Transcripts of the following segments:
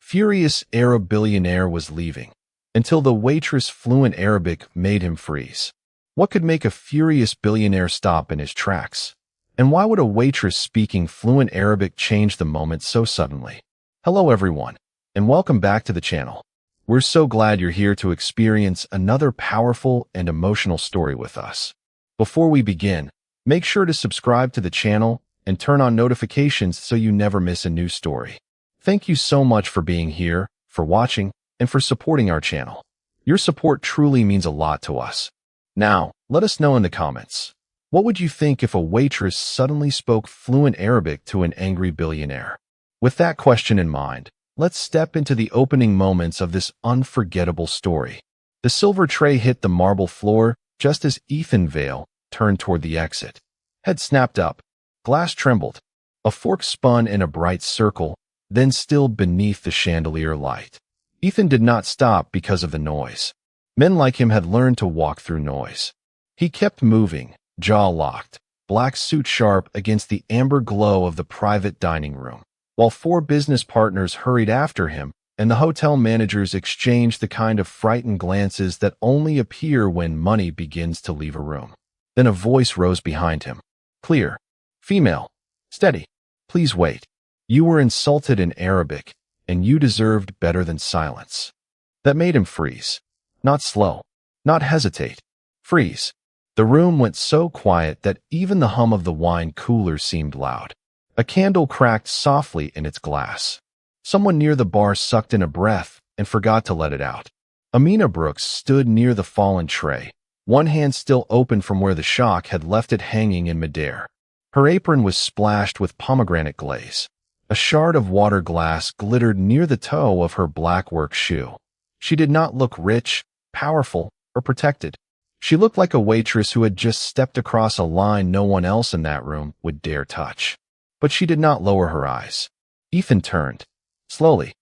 Furious Arab billionaire was leaving, until the waitress Fluent Arabic made him freeze. What could make a furious billionaire stop in his tracks? And why would a waitress speaking fluent Arabic change the moment so suddenly? Hello everyone, and welcome back to the channel. We're so glad you're here to experience another powerful and emotional story with us. Before we begin, make sure to subscribe to the channel and turn on notifications so you never miss a new story. Thank you so much for being here, for watching, and for supporting our channel. Your support truly means a lot to us. Now, let us know in the comments. What would you think if a waitress suddenly spoke fluent Arabic to an angry billionaire? With that question in mind, let's step into the opening moments of this unforgettable story. The silver tray hit the marble floor just as Ethan Vale turned toward the exit. Head snapped up, glass trembled, a fork spun in a bright circle, then still beneath the chandelier light. Ethan did not stop because of the noise. Men like him had learned to walk through noise. He kept moving, jaw locked, black suit sharp against the amber glow of the private dining room, while four business partners hurried after him, and the hotel managers exchanged the kind of frightened glances that only appear when money begins to leave a room. Then a voice rose behind him. Clear. Female. Steady. Please wait. You were insulted in Arabic, and you deserved better than silence. That made him freeze. Not slow. Not hesitate. Freeze. The room went so quiet that even the hum of the wine cooler seemed loud. A candle cracked softly in its glass. Someone near the bar sucked in a breath and forgot to let it out. Amina Brooks stood near the fallen tray, one hand still open from where the shock had left it hanging in midair. Her apron was splashed with pomegranate glaze. A shard of water glass glittered near the toe of her black work shoe. She did not look rich, powerful, or protected. She looked like a waitress who had just stepped across a line no one else in that room would dare touch. But she did not lower her eyes. Ethan turned. Slowly.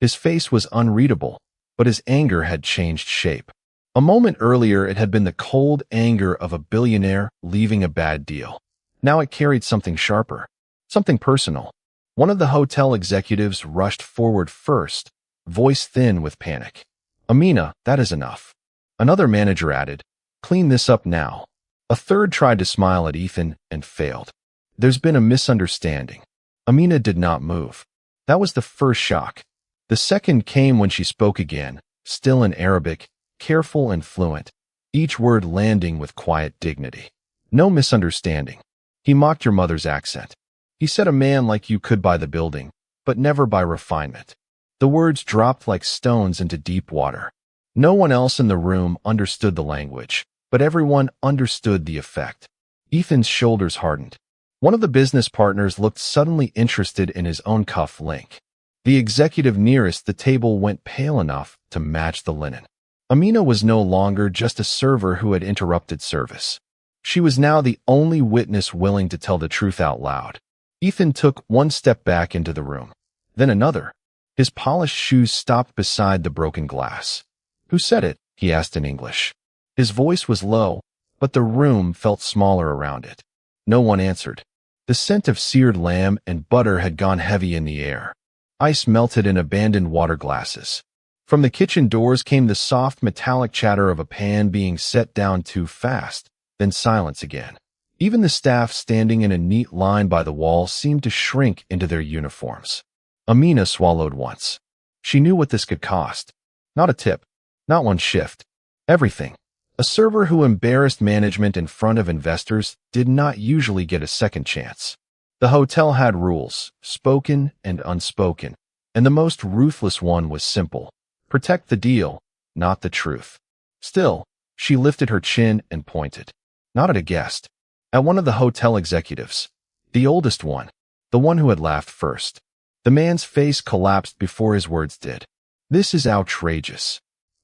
His face was unreadable, but his anger had changed shape. A moment earlier it had been the cold anger of a billionaire leaving a bad deal. Now it carried something sharper, something personal. One of the hotel executives rushed forward first, voice thin with panic. Amina, that is enough. Another manager added, clean this up now. A third tried to smile at Ethan and failed. There's been a misunderstanding. Amina did not move. That was the first shock. The second came when she spoke again, still in Arabic, careful and fluent, each word landing with quiet dignity. No misunderstanding. He mocked your mother's accent. He said a man like you could buy the building, but never buy refinement. The words dropped like stones into deep water. No one else in the room understood the language, but everyone understood the effect. Ethan's shoulders hardened. One of the business partners looked suddenly interested in his own cuff link. The executive nearest the table went pale enough to match the linen. Amina was no longer just a server who had interrupted service. She was now the only witness willing to tell the truth out loud. Ethan took one step back into the room, then another. His polished shoes stopped beside the broken glass. Who said it? He asked in English. His voice was low, but the room felt smaller around it. No one answered. The scent of seared lamb and butter had gone heavy in the air. Ice melted in abandoned water glasses. From the kitchen doors came the soft metallic chatter of a pan being set down too fast, then silence again. Even the staff standing in a neat line by the wall seemed to shrink into their uniforms. Amina swallowed once. She knew what this could cost. Not a tip. Not one shift. Everything. A server who embarrassed management in front of investors did not usually get a second chance. The hotel had rules, spoken and unspoken, and the most ruthless one was simple. Protect the deal, not the truth. Still, she lifted her chin and pointed. Not at a guest. At one of the hotel executives. The oldest one. The one who had laughed first. The man's face collapsed before his words did. This is outrageous.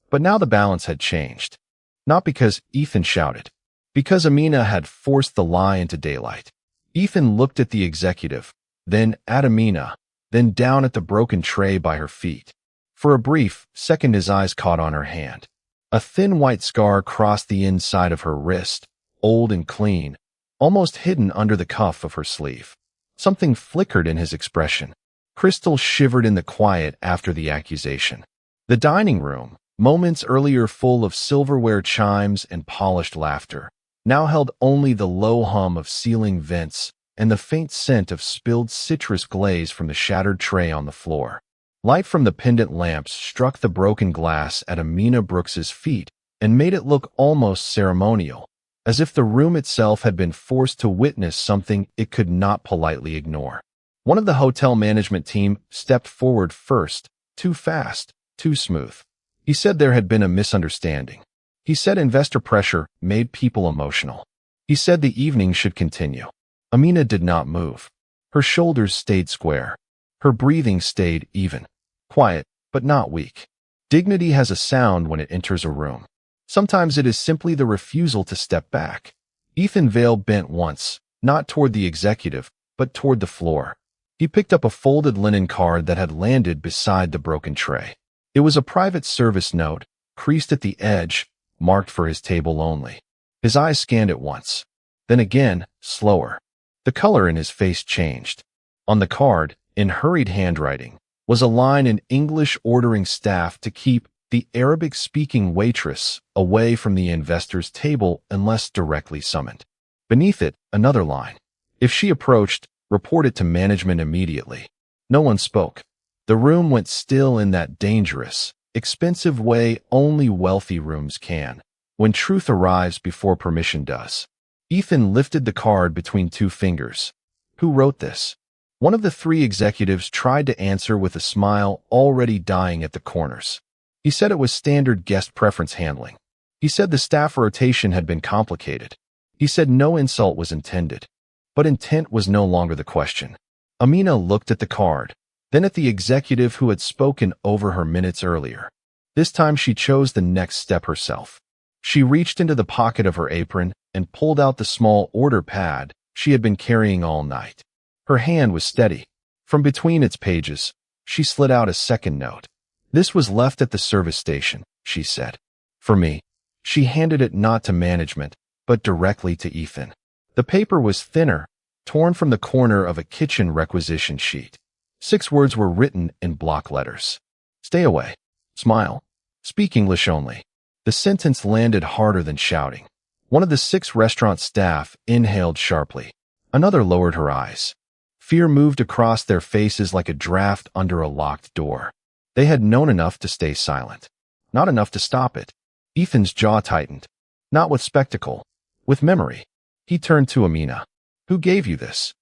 But now the balance had changed. Not because Ethan shouted. Because Amina had forced the lie into daylight. Ethan looked at the executive, then at Amina, then down at the broken tray by her feet. For a brief second his eyes caught on her hand. A thin white scar crossed the inside of her wrist, old and clean, almost hidden under the cuff of her sleeve. Something flickered in his expression. Crystal shivered in the quiet after the accusation. The dining room, moments earlier full of silverware chimes and polished laughter, now held only the low hum of ceiling vents and the faint scent of spilled citrus glaze from the shattered tray on the floor. Light from the pendant lamps struck the broken glass at Amina Brooks's feet and made it look almost ceremonial, as if the room itself had been forced to witness something it could not politely ignore. One of the hotel management team stepped forward first, too fast, too smooth. He said there had been a misunderstanding. He said investor pressure made people emotional. He said the evening should continue. Amina did not move. Her shoulders stayed square. Her breathing stayed even. Quiet, but not weak. Dignity has a sound when it enters a room. Sometimes it is simply the refusal to step back. Ethan Vale bent once, not toward the executive, but toward the floor. He picked up a folded linen card that had landed beside the broken tray. It was a private service note, creased at the edge, marked for his table only. His eyes scanned it once. Then again, slower. The color in his face changed. On the card, in hurried handwriting, was a line in English ordering staff to keep the Arabic-speaking waitress away from the investor's table unless directly summoned. Beneath it, another line. If she approached, report it to management immediately. No one spoke. The room went still in that dangerous, expensive way only wealthy rooms can, when truth arrives before permission does. Ethan lifted the card between two fingers. Who wrote this? One of the three executives tried to answer with a smile already dying at the corners. He said it was standard guest preference handling. He said the staff rotation had been complicated. He said no insult was intended. But intent was no longer the question. Amina looked at the card, then at the executive who had spoken over her minutes earlier. This time she chose the next step herself. She reached into the pocket of her apron and pulled out the small order pad she had been carrying all night. Her hand was steady. From between its pages, she slid out a second note. This was left at the service station, she said. For me. She handed it not to management, but directly to Ethan. The paper was thinner, torn from the corner of a kitchen requisition sheet. 6 words were written in block letters. Stay away. Smile. Speak English only. The sentence landed harder than shouting. One of the 6 restaurant staff inhaled sharply. Another lowered her eyes. Fear moved across their faces like a draft under a locked door. They had known enough to stay silent. Not enough to stop it. Ethan's jaw tightened. Not with spectacle. With memory. He turned to Amina. Who gave you this?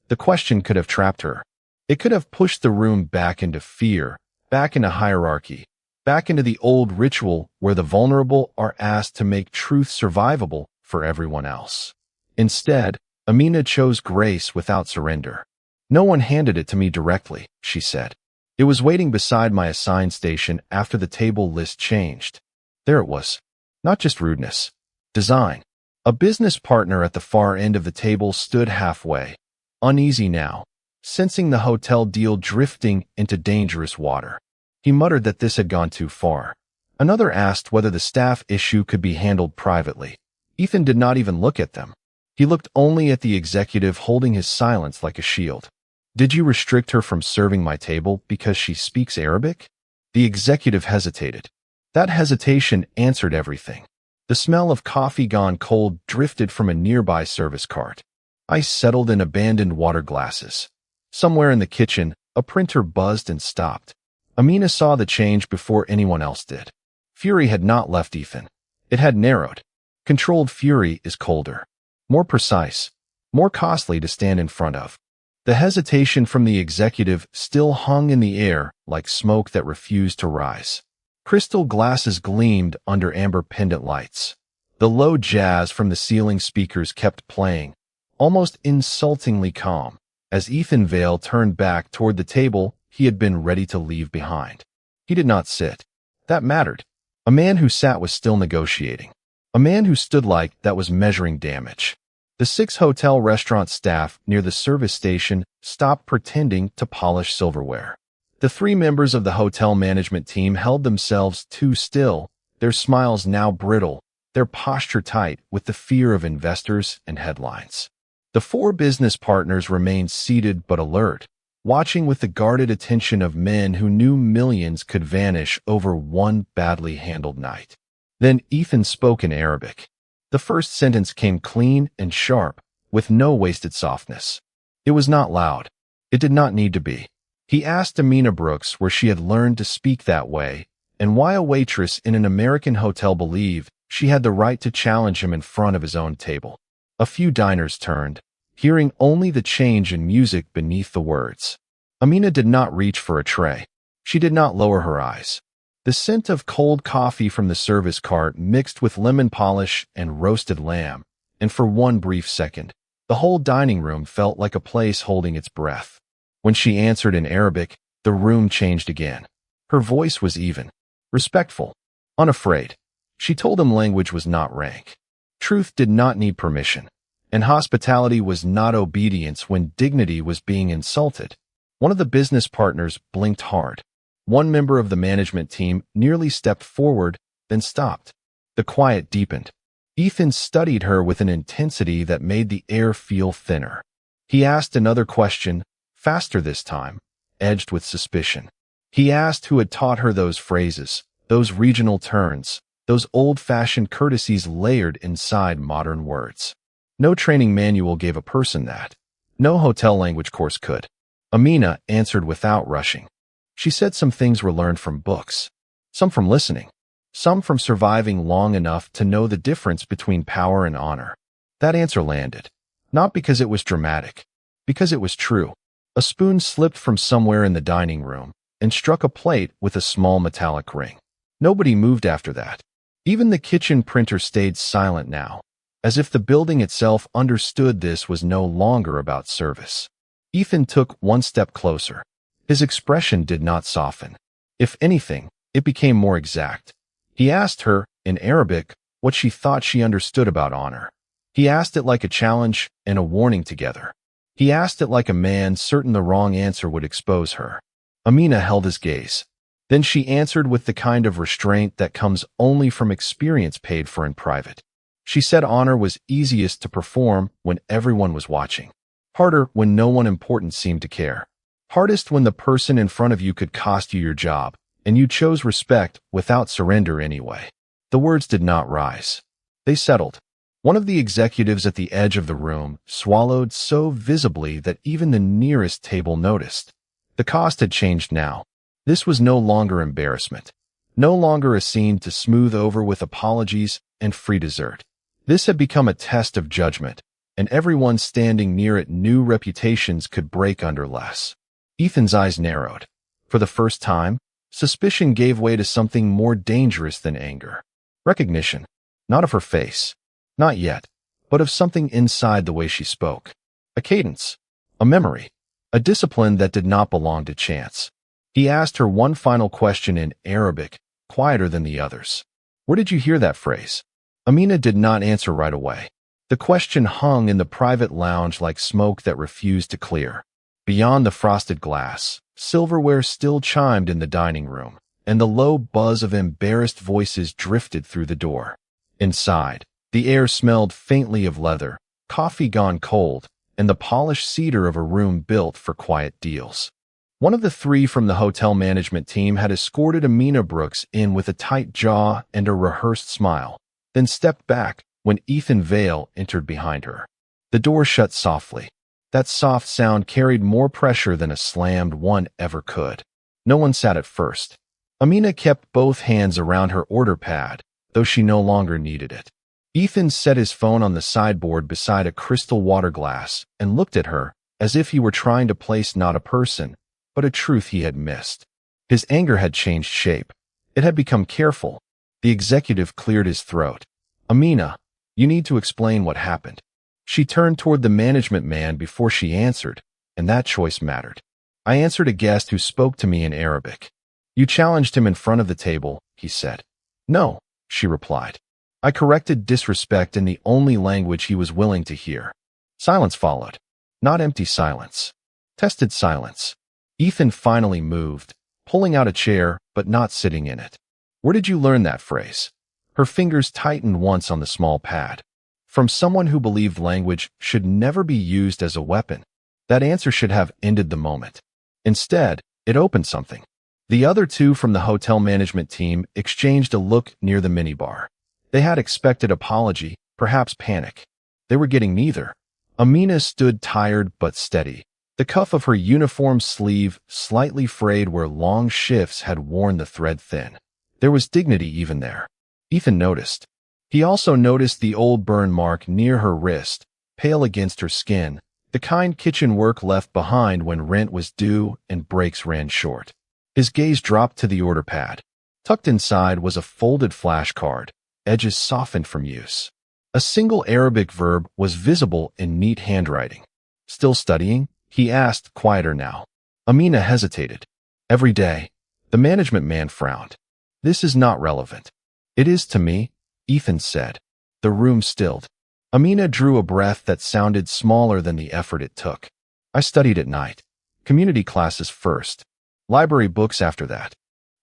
The question could have trapped her. It could have pushed the room back into fear, back into hierarchy, back into the old ritual where the vulnerable are asked to make truth survivable for everyone else. Instead, Amina chose grace without surrender. No one handed it to me directly, she said. It was waiting beside my assigned station after the table list changed. There it was. Not just rudeness. Design. A business partner at the far end of the table stood halfway, uneasy now, sensing the hotel deal drifting into dangerous water. He muttered that this had gone too far. Another asked whether the staff issue could be handled privately. Ethan did not even look at them. He looked only at the executive holding his silence like a shield. Did you restrict her from serving my table because she speaks Arabic? The executive hesitated. That hesitation answered everything. The smell of coffee gone cold drifted from a nearby service cart. Ice settled in abandoned water glasses. Somewhere in the kitchen, a printer buzzed and stopped. Amina saw the change before anyone else did. Fury had not left Ethan. It had narrowed. Controlled fury is colder. More precise. More costly to stand in front of. The hesitation from the executive still hung in the air like smoke that refused to rise. Crystal glasses gleamed under amber pendant lights. The low jazz from the ceiling speakers kept playing, almost insultingly calm, as Ethan Vale turned back toward the table he had been ready to leave behind. He did not sit. That mattered. A man who sat was still negotiating. A man who stood like that was measuring damage. The 6 hotel restaurant staff near the service station stopped pretending to polish silverware. The 3 members of the hotel management team held themselves too still, their smiles now brittle, their posture tight with the fear of investors and headlines. The 4 business partners remained seated but alert, watching with the guarded attention of men who knew millions could vanish over one badly handled night. Then Ethan spoke in Arabic. The first sentence came clean and sharp, with no wasted softness. It was not loud. It did not need to be. He asked Amina Brooks where she had learned to speak that way, and why a waitress in an American hotel believed she had the right to challenge him in front of his own table. A few diners turned, hearing only the change in music beneath the words. Amina did not reach for a tray. She did not lower her eyes. The scent of cold coffee from the service cart mixed with lemon polish and roasted lamb, and for one brief second, the whole dining room felt like a place holding its breath. When she answered in Arabic, the room changed again. Her voice was even, respectful, unafraid. She told him language was not rank. Truth did not need permission, and hospitality was not obedience when dignity was being insulted. One of the business partners blinked hard. One member of the management team nearly stepped forward, then stopped. The quiet deepened. Ethan studied her with an intensity that made the air feel thinner. He asked another question, faster this time, edged with suspicion. He asked who had taught her those phrases, those regional turns, those old-fashioned courtesies layered inside modern words. No training manual gave a person that. No hotel language course could. Amina answered without rushing. She said some things were learned from books, some from listening, some from surviving long enough to know the difference between power and honor. That answer landed, not because it was dramatic, because it was true. A spoon slipped from somewhere in the dining room and struck a plate with a small metallic ring. Nobody moved after that. Even the kitchen printer stayed silent now, as if the building itself understood this was no longer about service. Ethan took one step closer. His expression did not soften. If anything, it became more exact. He asked her, in Arabic, what she thought she understood about honor. He asked it like a challenge and a warning together. He asked it like a man certain the wrong answer would expose her. Amina held his gaze. Then she answered with the kind of restraint that comes only from experience paid for in private. She said honor was easiest to perform when everyone was watching. Harder when no one important seemed to care. Hardest when the person in front of you could cost you your job, and you chose respect without surrender anyway. The words did not rise. They settled. One of the executives at the edge of the room swallowed so visibly that even the nearest table noticed. The cost had changed now. This was no longer embarrassment. No longer a scene to smooth over with apologies and free dessert. This had become a test of judgment, and everyone standing near it knew reputations could break under less. Ethan's eyes narrowed. For the first time, suspicion gave way to something more dangerous than anger. Recognition, not of her face, not yet, but of something inside the way she spoke. A cadence, a memory, a discipline that did not belong to chance. He asked her one final question in Arabic, quieter than the others. Where did you hear that phrase? Amina did not answer right away. The question hung in the private lounge like smoke that refused to clear. Beyond the frosted glass, silverware still chimed in the dining room, and the low buzz of embarrassed voices drifted through the door. Inside, the air smelled faintly of leather, coffee gone cold, and the polished cedar of a room built for quiet deals. One of the three from the hotel management team had escorted Amina Brooks in with a tight jaw and a rehearsed smile, then stepped back when Ethan Vale entered behind her. The door shut softly. That soft sound carried more pressure than a slammed one ever could. No one sat at first. Amina kept both hands around her order pad, though she no longer needed it. Ethan set his phone on the sideboard beside a crystal water glass and looked at her as if he were trying to place not a person, but a truth he had missed. His anger had changed shape. It had become careful. The executive cleared his throat. Amina, you need to explain what happened. She turned toward the management man before she answered, and that choice mattered. I answered a guest who spoke to me in Arabic. You challenged him in front of the table, he said. No, she replied. I corrected disrespect in the only language he was willing to hear. Silence followed. Not empty silence. Tested silence. Ethan finally moved, pulling out a chair, but not sitting in it. Where did you learn that phrase? Her fingers tightened once on the small pad. From someone who believed language should never be used as a weapon. That answer should have ended the moment. Instead, it opened something. The other two from the hotel management team exchanged a look near the minibar. They had expected apology, perhaps panic. They were getting neither. Amina stood tired but steady. The cuff of her uniform sleeve slightly frayed where long shifts had worn the thread thin. There was dignity even there. Ethan noticed. He also noticed the old burn mark near her wrist, pale against her skin, the kind kitchen work left behind when rent was due and breaks ran short. His gaze dropped to the order pad. Tucked inside was a folded flashcard, edges softened from use. A single Arabic verb was visible in neat handwriting. Still studying? He asked, quieter now. Amina hesitated. Every day. The management man frowned. This is not relevant. It is to me, Ethan said. The room stilled. Amina drew a breath that sounded smaller than the effort it took. I studied at night. Community classes first. Library books after that.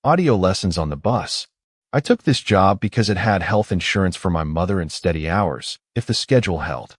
Audio lessons on the bus. I took this job because it had health insurance for my mother and steady hours, if the schedule held.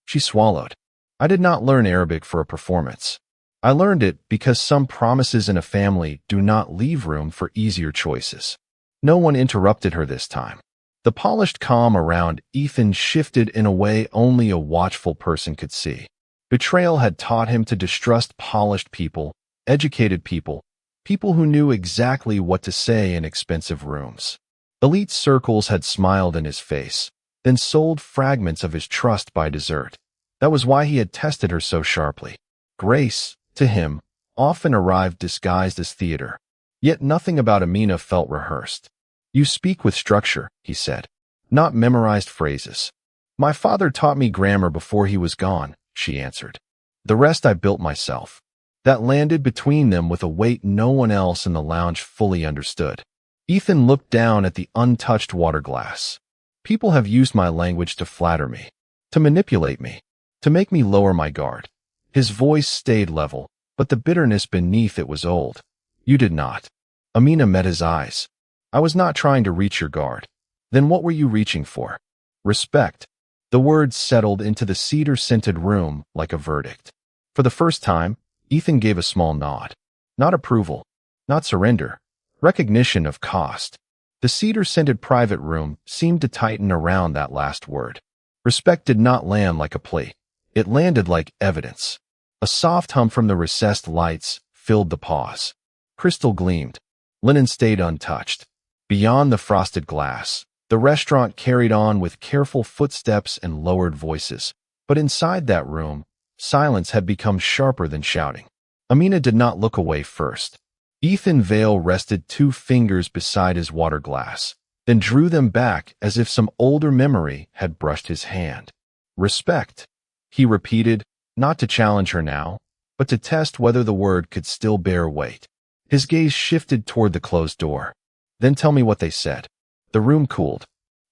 She swallowed. I did not learn Arabic for a performance. I learned it because some promises in a family do not leave room for easier choices. No one interrupted her this time. The polished calm around Ethan shifted in a way only a watchful person could see. Betrayal had taught him to distrust polished people, educated people, people who knew exactly what to say in expensive rooms. Elite circles had smiled in his face, then sold fragments of his trust by dessert. That was why he had tested her so sharply. Grace, to him, often arrived disguised as theater. Yet nothing about Amina felt rehearsed. You speak with structure, he said, not memorized phrases. My father taught me grammar before he was gone, she answered. The rest I built myself. That landed between them with a weight no one else in the lounge fully understood. Ethan looked down at the untouched water glass. People have used my language to flatter me, to manipulate me, to make me lower my guard. His voice stayed level, but the bitterness beneath it was old. You did not. Amina met his eyes. I was not trying to reach your guard. Then what were you reaching for? Respect. The words settled into the cedar-scented room like a verdict. For the first time, Ethan gave a small nod. Not approval, not surrender, recognition of cost. The cedar-scented private room seemed to tighten around that last word. Respect did not land like a plea. It landed like evidence. A soft hum from the recessed lights filled the pause. Crystal gleamed. Linen stayed untouched. Beyond the frosted glass, the restaurant carried on with careful footsteps and lowered voices. But inside that room, silence had become sharper than shouting. Amina did not look away first. Ethan Vale rested 2 fingers beside his water glass, then drew them back as if some older memory had brushed his hand. Respect, he repeated, not to challenge her now, but to test whether the word could still bear weight. His gaze shifted toward the closed door. Then tell me what they said. The room cooled.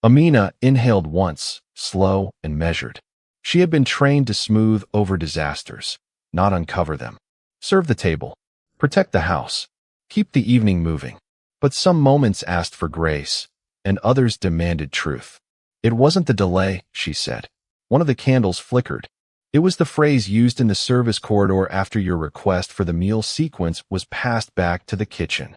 Amina inhaled once, slow and measured. She had been trained to smooth over disasters, not uncover them. Serve the table. Protect the house. Keep the evening moving. But some moments asked for grace, and others demanded truth. It wasn't the delay, she said. One of the candles flickered. It was the phrase used in the service corridor after your request for the meal sequence was passed back to the kitchen.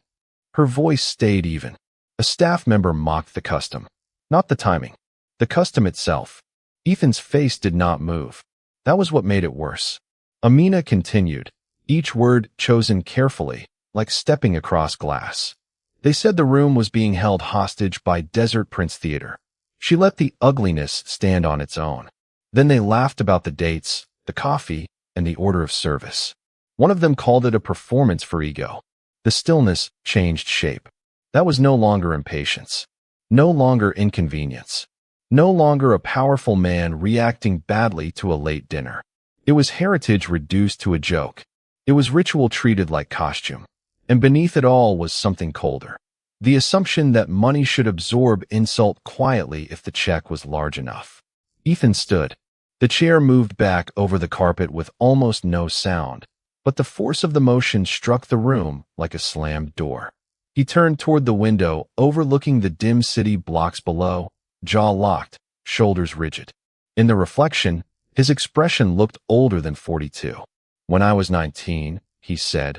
Her voice stayed even. A staff member mocked the custom. Not the timing. The custom itself. Ethan's face did not move. That was what made it worse. Amina continued, each word chosen carefully, like stepping across glass. They said the room was being held hostage by Desert Prince Theater. She let the ugliness stand on its own. Then they laughed about the dates, the coffee, and the order of service. One of them called it a performance for ego. The stillness changed shape. That was no longer impatience. No longer inconvenience. No longer a powerful man reacting badly to a late dinner. It was heritage reduced to a joke. It was ritual treated like costume. And beneath it all was something colder. The assumption that money should absorb insult quietly if the check was large enough. Ethan stood. The chair moved back over the carpet with almost no sound, but the force of the motion struck the room like a slammed door. He turned toward the window, overlooking the dim city blocks below, jaw locked, shoulders rigid. In the reflection, his expression looked older than 42. When I was 19, he said,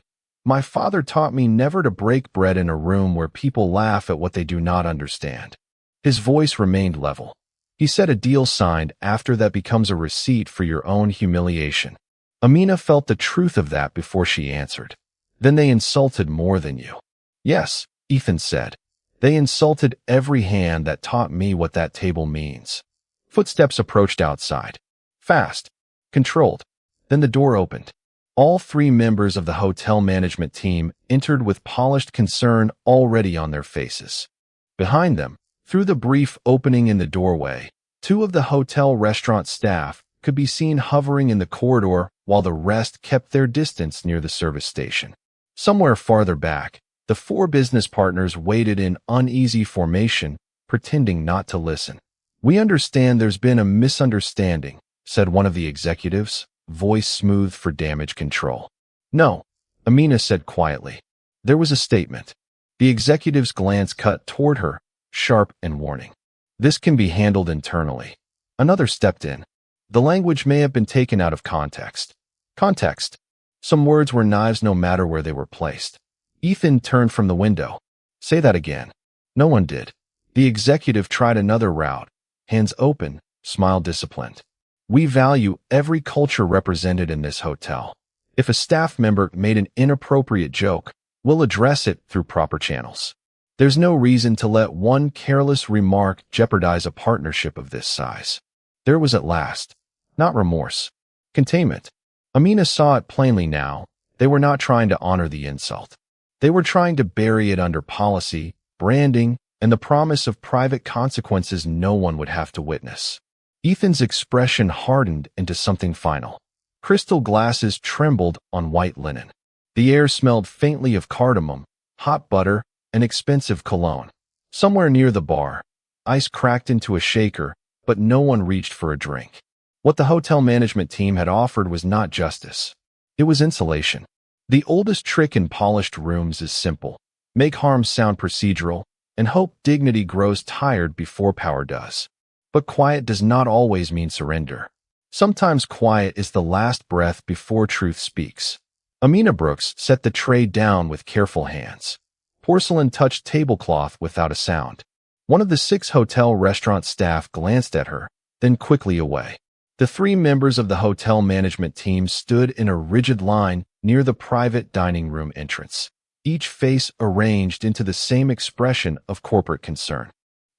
My father taught me never to break bread in a room where people laugh at what they do not understand. His voice remained level. He said a deal signed after that becomes a receipt for your own humiliation. Amina felt the truth of that before she answered. Then they insulted more than you. Yes, Ethan said. They insulted every hand that taught me what that table means. Footsteps approached outside. Fast. Controlled. Then the door opened. All three members of the hotel management team entered with polished concern already on their faces. Behind them, through the brief opening in the doorway, two of the hotel restaurant staff could be seen hovering in the corridor while the rest kept their distance near the service station. Somewhere farther back, the four business partners waited in uneasy formation, pretending not to listen. We understand there's been a misunderstanding, said one of the executives, voice smooth for damage control. No, Amina said quietly. There was a statement. The executive's glance cut toward her, sharp and warning. This can be handled internally. Another stepped in. The language may have been taken out of context. Context. Some words were knives no matter where they were placed. Ethan turned from the window. Say that again. No one did. The executive tried another route. Hands open, smile disciplined. We value every culture represented in this hotel. If a staff member made an inappropriate joke, we'll address it through proper channels. There's no reason to let one careless remark jeopardize a partnership of this size. There was at last, not remorse, containment. Amina saw it plainly now. They were not trying to honor the insult. They were trying to bury it under policy, branding, and the promise of private consequences no one would have to witness. Ethan's expression hardened into something final. Crystal glasses trembled on white linen. The air smelled faintly of cardamom, hot butter, and expensive cologne. Somewhere near the bar, ice cracked into a shaker, but no one reached for a drink. What the hotel management team had offered was not justice. It was insulation. The oldest trick in polished rooms is simple. Make harm sound procedural, and hope dignity grows tired before power does. But quiet does not always mean surrender. Sometimes quiet is the last breath before truth speaks. Amina Brooks set the tray down with careful hands. Porcelain touched tablecloth without a sound. One of the 6 hotel restaurant staff glanced at her, then quickly away. The 3 members of the hotel management team stood in a rigid line near the private dining room entrance, each face arranged into the same expression of corporate concern.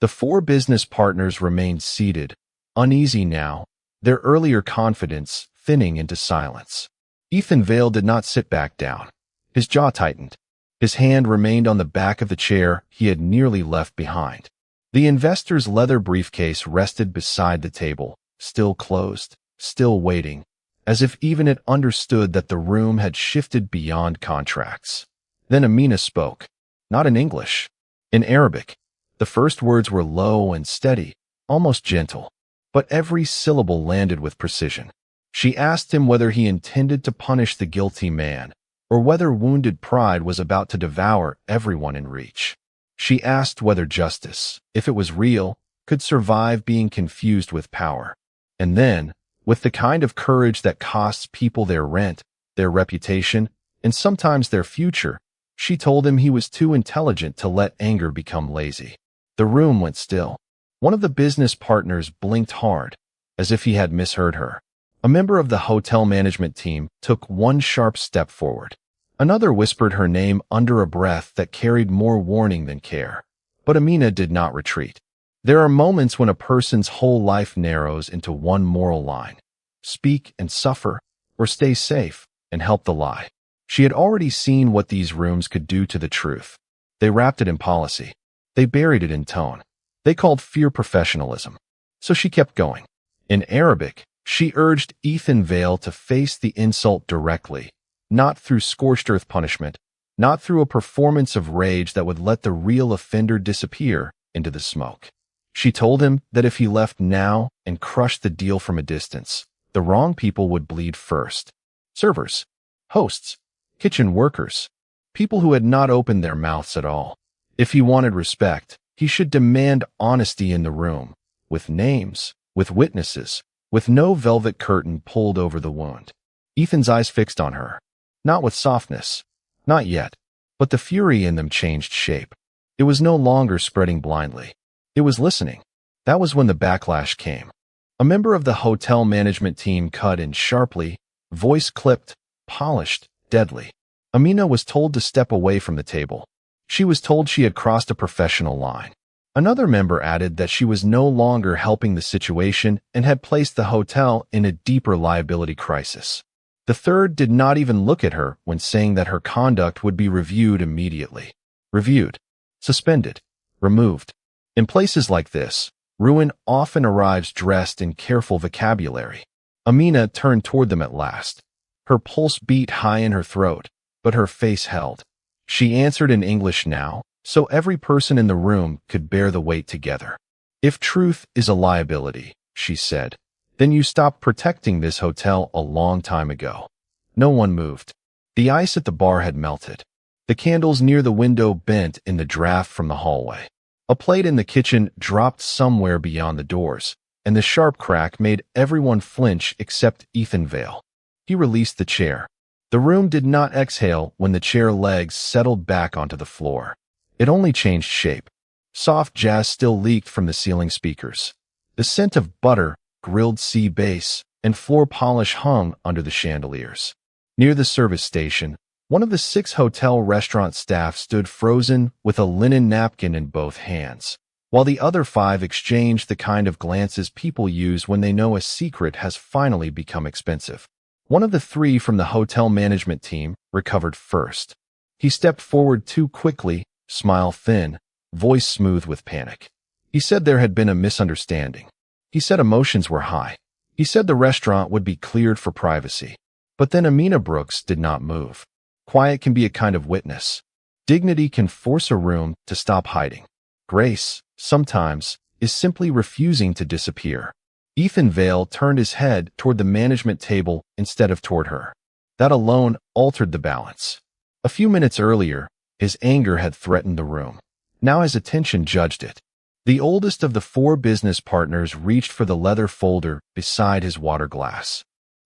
The 4 business partners remained seated, uneasy now, their earlier confidence thinning into silence. Ethan Vale did not sit back down. His jaw tightened. His hand remained on the back of the chair he had nearly left behind. The investor's leather briefcase rested beside the table, still closed, still waiting, as if even it understood that the room had shifted beyond contracts. Then Amina spoke, not in English, in Arabic. The first words were low and steady, almost gentle, but every syllable landed with precision. She asked him whether he intended to punish the guilty man, or whether wounded pride was about to devour everyone in reach. She asked whether justice, if it was real, could survive being confused with power. And then, with the kind of courage that costs people their rent, their reputation, and sometimes their future, she told him he was too intelligent to let anger become lazy. The room went still. One of the business partners blinked hard, as if he had misheard her. A member of the hotel management team took one sharp step forward. Another whispered her name under a breath that carried more warning than care. But Amina did not retreat. There are moments when a person's whole life narrows into one moral line. Speak and suffer, or stay safe and help the lie. She had already seen what these rooms could do to the truth. They wrapped it in policy. They buried it in tone. They called fear professionalism. So she kept going. In Arabic, she urged Ethan Vale to face the insult directly, not through scorched earth punishment, not through a performance of rage that would let the real offender disappear into the smoke. She told him that if he left now and crushed the deal from a distance, the wrong people would bleed first. Servers, hosts, kitchen workers, people who had not opened their mouths at all. If he wanted respect, he should demand honesty in the room, with names, with witnesses, with no velvet curtain pulled over the wound. Ethan's eyes fixed on her, not with softness, Not yet. But the fury in them changed shape. It was no longer spreading blindly. It was listening. That was when the backlash came. A member of the hotel management team cut in sharply, voice clipped, polished, deadly. Amina was told to step away from the table. She was told she had crossed a professional line. Another member added that she was no longer helping the situation and had placed the hotel in a deeper liability crisis. The third did not even look at her when saying that her conduct would be reviewed immediately. Reviewed. Suspended. Removed. In places like this, ruin often arrives dressed in careful vocabulary. Amina turned toward them at last. Her pulse beat high in her throat, but her face held. She answered in English now, so every person in the room could bear the weight together. If truth is a liability, she said, then you stopped protecting this hotel a long time ago. No one moved. The ice at the bar had melted. The candles near the window bent in the draft from the hallway. A plate in the kitchen dropped somewhere beyond the doors, and the sharp crack made everyone flinch except Ethan Vale. He released the chair. The room did not exhale when the chair legs settled back onto the floor. It only changed shape. Soft jazz still leaked from the ceiling speakers. The scent of butter, grilled sea bass, and floor polish hung under the chandeliers. Near the service station, one of the 6 hotel restaurant staff stood frozen with a linen napkin in both hands, while the other 5 exchanged the kind of glances people use when they know a secret has finally become expensive. One of the 3 from the hotel management team recovered first. He stepped forward too quickly, smile thin, voice smooth with panic. He said there had been a misunderstanding. He said emotions were high. He said the restaurant would be cleared for privacy. But then Amina Brooks did not move. Quiet can be a kind of witness. Dignity can force a room to stop hiding. Grace, sometimes, is simply refusing to disappear. Ethan Vale turned his head toward the management table instead of toward her. That alone altered the balance. A few minutes earlier, his anger had threatened the room. Now his attention judged it. The oldest of the 4 business partners reached for the leather folder beside his water glass.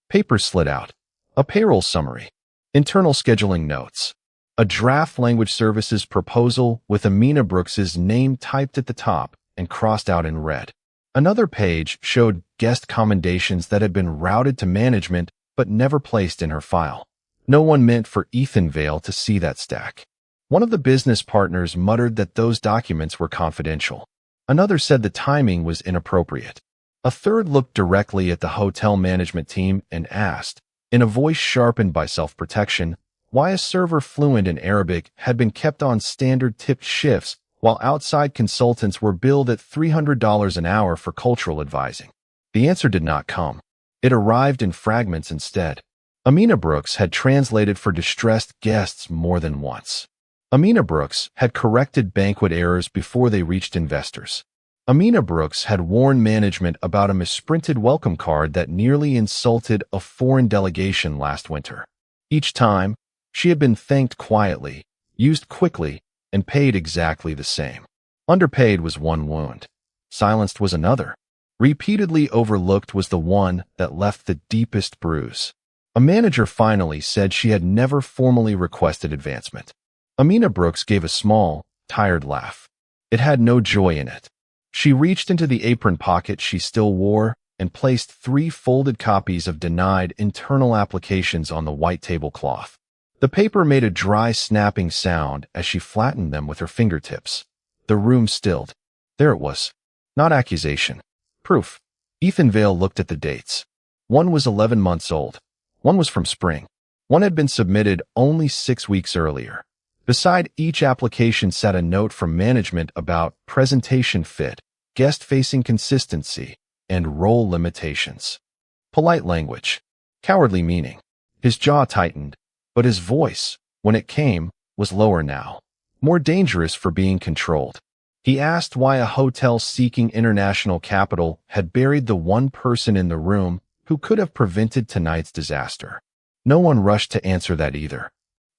Papers slid out. A payroll summary. Internal scheduling notes. A draft language services proposal with Amina Brooks's name typed at the top and crossed out in red. Another page showed guest commendations that had been routed to management but never placed in her file. No one meant for Ethan Vale to see that stack. One of the business partners muttered that those documents were confidential. Another said the timing was inappropriate. A third looked directly at the hotel management team and asked, in a voice sharpened by self-protection, why a server fluent in Arabic had been kept on standard tipped shifts while outside consultants were billed at $300 an hour for cultural advising. The answer did not come. It arrived in fragments instead. Amina Brooks had translated for distressed guests more than once. Amina Brooks had corrected banquet errors before they reached investors. Amina Brooks had warned management about a misprinted welcome card that nearly insulted a foreign delegation last winter. Each time, she had been thanked quietly, used quickly, and paid exactly the same. Underpaid was one wound. Silenced was another. Repeatedly overlooked was the one that left the deepest bruise. A manager finally said she had never formally requested advancement. Amina Brooks gave a small, tired laugh. It had no joy in it. She reached into the apron pocket she still wore and placed 3 folded copies of denied internal applications on the white tablecloth. The paper made a dry snapping sound as she flattened them with her fingertips. The room stilled. There it was. Not accusation. Proof. Ethan Vale looked at the dates. One was 11 months old. One was from spring. One had been submitted only 6 weeks earlier. Beside each application sat a note from management about presentation fit, guest-facing consistency, and role limitations. Polite language. Cowardly meaning. His jaw tightened, but his voice, when it came, was lower now, more dangerous for being controlled. He asked why a hotel seeking international capital had buried the one person in the room who could have prevented tonight's disaster. No one rushed to answer that either.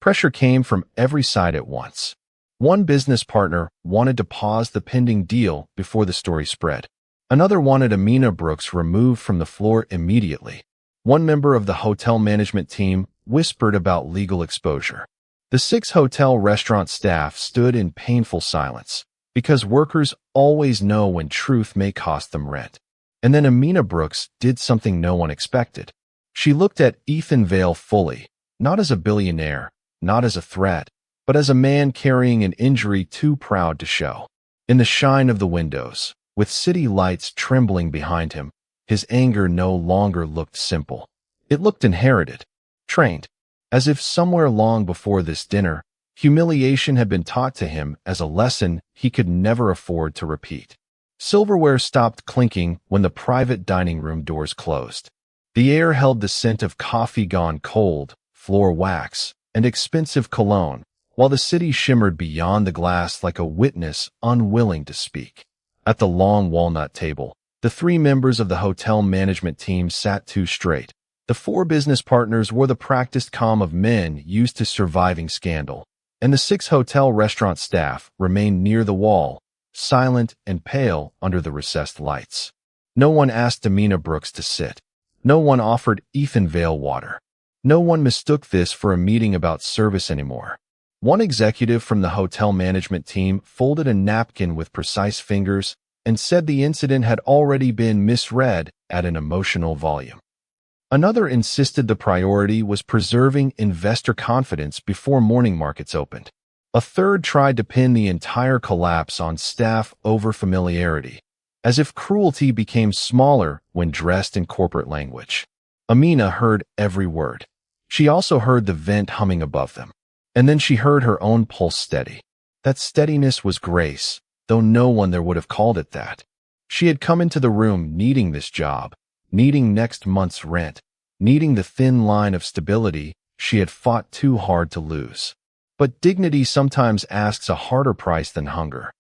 Pressure came from every side at once. One business partner wanted to pause the pending deal before the story spread. Another wanted Amina Brooks removed from the floor immediately. One member of the hotel management team whispered about legal exposure. The 6 hotel restaurant staff stood in painful silence, because workers always know when truth may cost them rent. And then Amina Brooks did something no one expected. She looked at Ethan Vale fully, not as a billionaire, not as a threat, but as a man carrying an injury too proud to show. In the shine of the windows, with city lights trembling behind him, his anger no longer looked simple. It looked inherited, trained, as if somewhere long before this dinner, humiliation had been taught to him as a lesson he could never afford to repeat. Silverware stopped clinking when the private dining room doors closed. The air held the scent of coffee gone cold, floor wax, and expensive cologne, while the city shimmered beyond the glass like a witness unwilling to speak. At the long walnut table, the 3 members of the hotel management team sat too straight. The 4 business partners wore the practiced calm of men used to surviving scandal, and the 6 hotel restaurant staff remained near the wall, silent and pale under the recessed lights. No one asked Amina Brooks to sit. No one offered Ethan Vale water. No one mistook this for a meeting about service anymore. One executive from the hotel management team folded a napkin with precise fingers and said the incident had already been misread at an emotional volume. Another insisted the priority was preserving investor confidence before morning markets opened. A third tried to pin the entire collapse on staff over familiarity, as if cruelty became smaller when dressed in corporate language. Amina heard every word. She also heard the vent humming above them. And then she heard her own pulse steady. That steadiness was grace, though no one there would have called it that. She had come into the room needing this job, needing next month's rent, needing the thin line of stability she had fought too hard to lose. But dignity sometimes asks a harder price than hunger.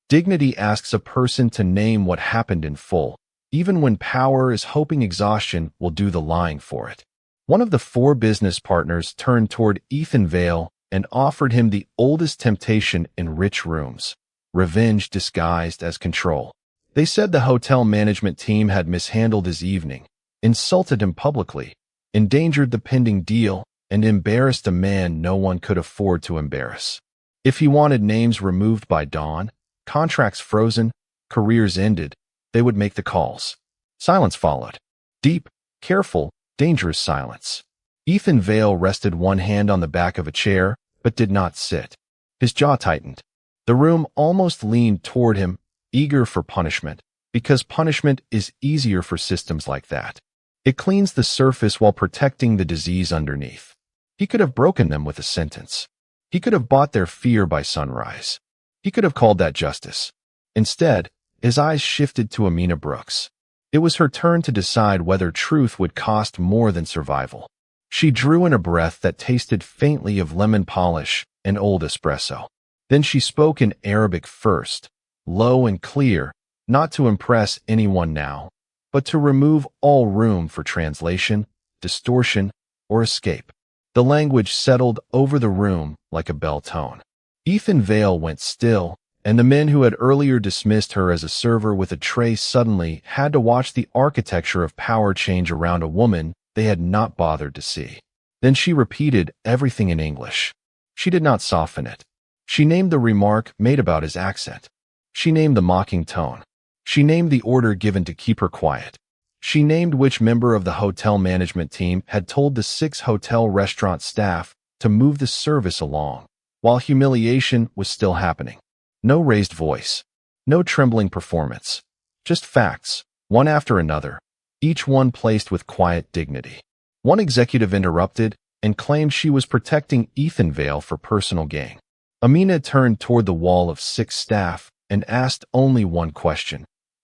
Dignity asks a person to name what happened in full, even when power is hoping exhaustion will do the lying for it. One of the 4 business partners turned toward Ethan Vale and offered him the oldest temptation in rich rooms, revenge disguised as control. They said the hotel management team had mishandled his evening, insulted him publicly, endangered the pending deal, and embarrassed a man no one could afford to embarrass. If he wanted names removed by dawn, contracts frozen, careers ended, they would make the calls. Silence followed. Deep, careful, dangerous silence. Ethan Vale rested one hand on the back of a chair, but did not sit. His jaw tightened. The room almost leaned toward him, eager for punishment, because punishment is easier for systems like that. It cleans the surface while protecting the disease underneath. He could have broken them with a sentence. He could have bought their fear by sunrise. He could have called that justice. Instead, his eyes shifted to Amina Brooks. It was her turn to decide whether truth would cost more than survival. She drew in a breath that tasted faintly of lemon polish and old espresso. Then she spoke in Arabic first, low and clear, not to impress anyone now, but to remove all room for translation, distortion, or escape. The language settled over the room like a bell tone. Ethan Vale went still, and the men who had earlier dismissed her as a server with a tray suddenly had to watch the architecture of power change around a woman they had not bothered to see. Then she repeated everything in English. She did not soften it. She named the remark made about his accent. She named the mocking tone. She named the order given to keep her quiet. She named which member of the hotel management team had told the 6 hotel restaurant staff to move the service along, while humiliation was still happening. No raised voice. No trembling performance. Just facts, one after another, each one placed with quiet dignity. One executive interrupted and claimed she was protecting Ethan Vale for personal gain. Amina turned toward the wall of 6 staff and asked only one question.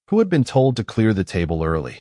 Who had been told to clear the table early?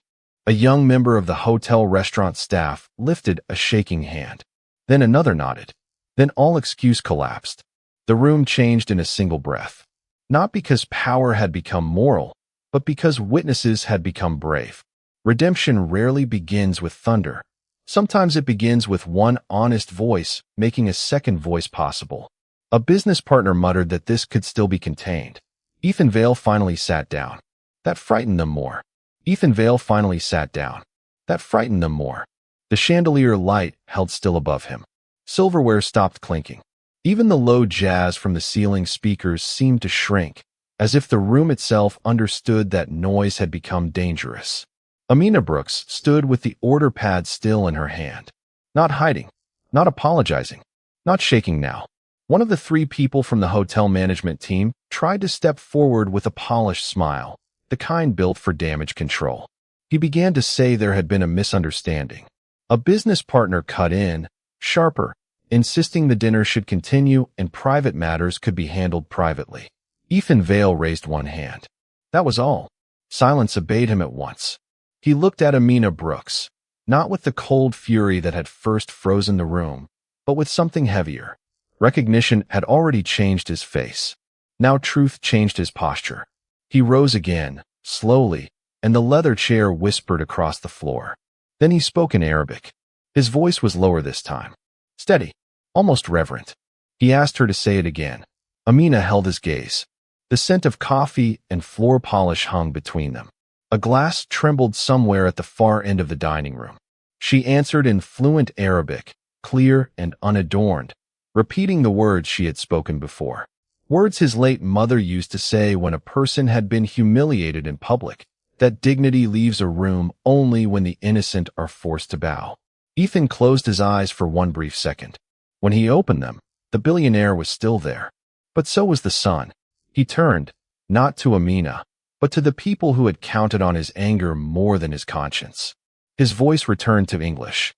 A young member of the hotel restaurant staff lifted a shaking hand. Then another nodded. Then all excuse collapsed. The room changed in a single breath. Not because power had become moral, but because witnesses had become brave. Redemption rarely begins with thunder. Sometimes it begins with one honest voice making a second voice possible. A business partner muttered that this could still be contained. Ethan Vale finally sat down. That frightened them more. Ethan Vale finally sat down. That frightened them more. The chandelier light held still above him. Silverware stopped clinking. Even the low jazz from the ceiling speakers seemed to shrink, as if the room itself understood that noise had become dangerous. Amina Brooks stood with the order pad still in her hand, not hiding, not apologizing, not shaking now. One of the three people from the hotel management team tried to step forward with a polished smile, the kind built for damage control. He began to say there had been a misunderstanding. A business partner cut in, sharper, insisting the dinner should continue and private matters could be handled privately. Ethan Vale raised one hand. That was all. Silence obeyed him at once. He looked at Amina Brooks, not with the cold fury that had first frozen the room, but with something heavier. Recognition had already changed his face. Now truth changed his posture. He rose again, slowly, and the leather chair whispered across the floor. Then he spoke in Arabic. His voice was lower this time. Steady, almost reverent. He asked her to say it again. Amina held his gaze. The scent of coffee and floor polish hung between them. A glass trembled somewhere at the far end of the dining room. She answered in fluent Arabic, clear and unadorned, repeating the words she had spoken before. Words his late mother used to say when a person had been humiliated in public, that dignity leaves a room only when the innocent are forced to bow. Ethan closed his eyes for one brief second. When he opened them, the billionaire was still there. But so was the sun. He turned, not to Amina, but to the people who had counted on his anger more than his conscience. His voice returned to English.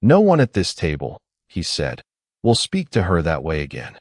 No one at this table, he said, will speak to her that way again.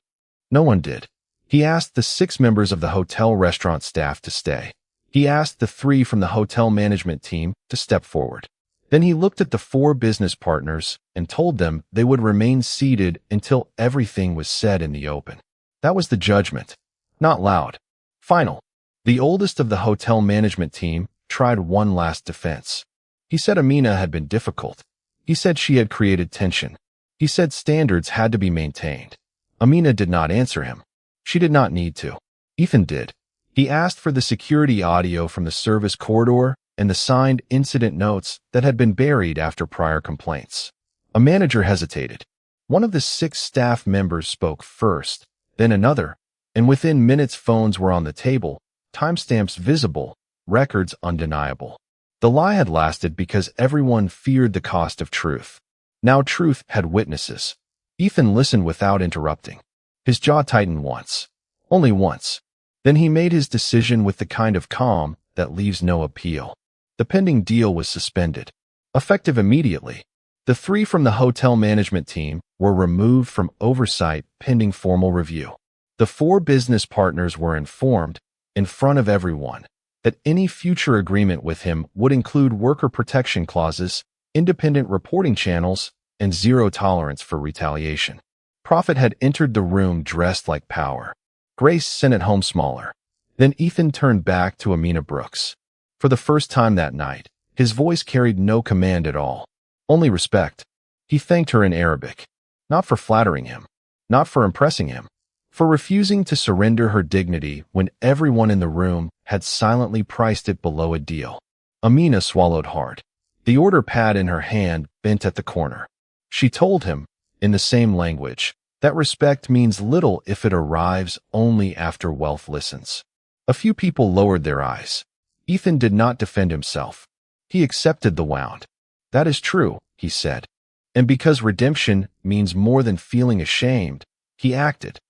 No one did. He asked the 6 members of the hotel restaurant staff to stay. He asked the 3 from the hotel management team to step forward. Then he looked at the 4 business partners and told them they would remain seated until everything was said in the open. That was the judgment. Not loud. Final. The oldest of the hotel management team tried one last defense. He said Amina had been difficult. He said she had created tension. He said standards had to be maintained. Amina did not answer him. She did not need to. Ethan did. He asked for the security audio from the service corridor and the signed incident notes that had been buried after prior complaints. A manager hesitated. One of the 6 staff members spoke first, then another, and within minutes phones were on the table, timestamps visible, records undeniable. The lie had lasted because everyone feared the cost of truth. Now truth had witnesses. Ethan listened without interrupting. His jaw tightened once. Only once. Then he made his decision with the kind of calm that leaves no appeal. The pending deal was suspended. Effective immediately. The 3 from the hotel management team were removed from oversight pending formal review. The 4 business partners were informed, in front of everyone, that any future agreement with him would include worker protection clauses, independent reporting channels, and zero tolerance for retaliation. Prophet had entered the room dressed like power. Grace sent it home smaller. Then Ethan turned back to Amina Brooks. For the first time that night, his voice carried no command at all, only respect. He thanked her in Arabic, not for flattering him, not for impressing him, for refusing to surrender her dignity when everyone in the room had silently priced it below a deal. Amina swallowed hard. The order pad in her hand bent at the corner. She told him, in the same language, that respect means little if it arrives only after wealth listens. A few people lowered their eyes. Ethan did not defend himself. He accepted the wound. That is true, he said. And because redemption means more than feeling ashamed, he acted.